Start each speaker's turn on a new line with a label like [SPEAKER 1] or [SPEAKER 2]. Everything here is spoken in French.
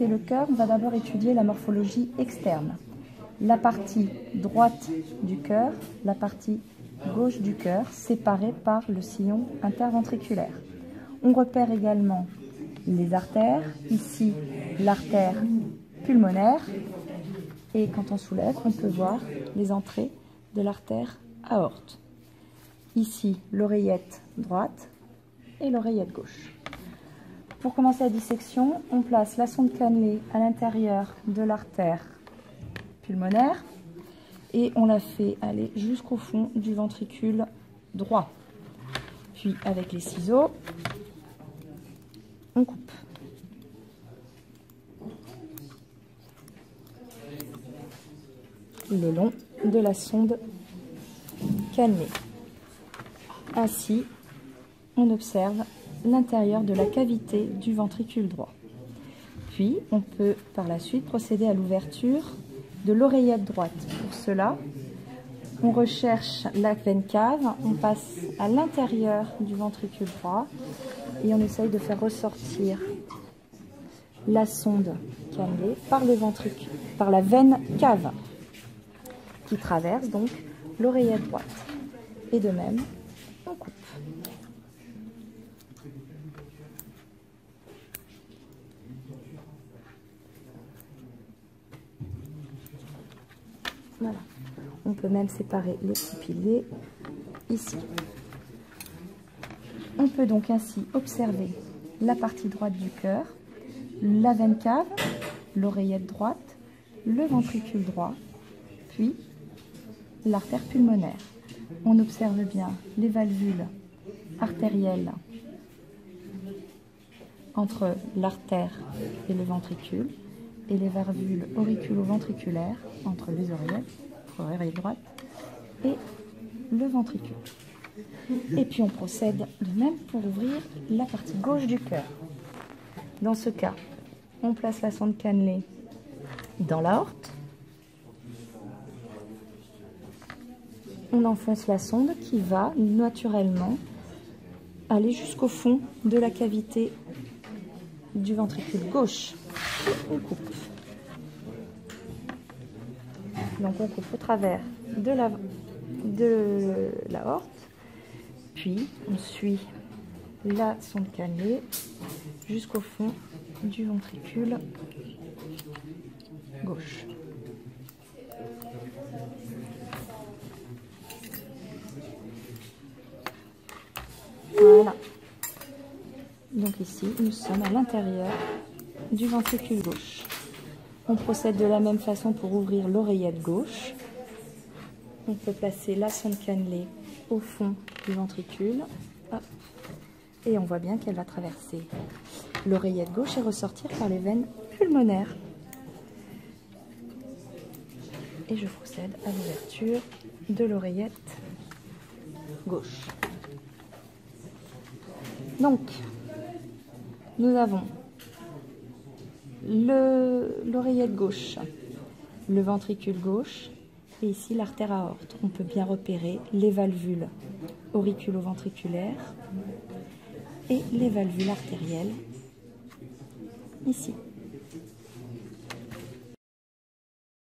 [SPEAKER 1] traiter le cœur, on va d'abord étudier la morphologie externe. La partie droite du cœur, la partie gauche du cœur, séparées par le sillon interventriculaire. On repère également les artères, ici l'artère pulmonaire, et quand on soulève, on peut voir les entrées de l'artère aorte. Ici l'oreillette droite et l'oreillette gauche. Pour commencer la dissection, on place la sonde cannelée à l'intérieur de l'artère pulmonaire et on la fait aller jusqu'au fond du ventricule droit. Puis avec les ciseaux, on coupe. Le long de la sonde cannelée. Ainsi, on observe l'intérieur de la cavité du ventricule droit. Puis, on peut par la suite procéder à l'ouverture de l'oreillette droite. Pour cela, on recherche la veine cave, on passe à l'intérieur du ventricule droit et on essaye de faire ressortir la sonde cannelée par la veine cave qui traverse donc l'oreillette droite. Et de même, on coupe. Voilà. On peut même séparer les petits piliers ici. On peut donc ainsi observer la partie droite du cœur, la veine cave, l'oreillette droite, le ventricule droit, puis l'artère pulmonaire. On observe bien les valvules artérielles entre l'artère et le ventricule et les valvules auriculo-ventriculaires entre les oreillettes, l'oreille droite et le ventricule. Et puis on procède de même pour ouvrir la partie gauche du cœur. Dans ce cas, on place la sonde cannelée dans l'aorte. On enfonce la sonde qui va naturellement aller jusqu'au fond de la cavité du ventricule gauche. On coupe. Donc on coupe au travers de l'aorte, puis on suit la sonde cannelée jusqu'au fond du ventricule gauche. Voilà. Donc ici, nous sommes à l'intérieur du ventricule gauche. On procède de la même façon pour ouvrir l'oreillette gauche. On peut placer la sonde cannelée au fond du ventricule. Hop. Et on voit bien qu'elle va traverser l'oreillette gauche et ressortir par les veines pulmonaires. Et je procède à l'ouverture de l'oreillette gauche. Donc, nous avons l'oreillette gauche, le ventricule gauche et ici l'artère aorte. On peut bien repérer les valvules auriculo-ventriculaires et les valvules artérielles ici.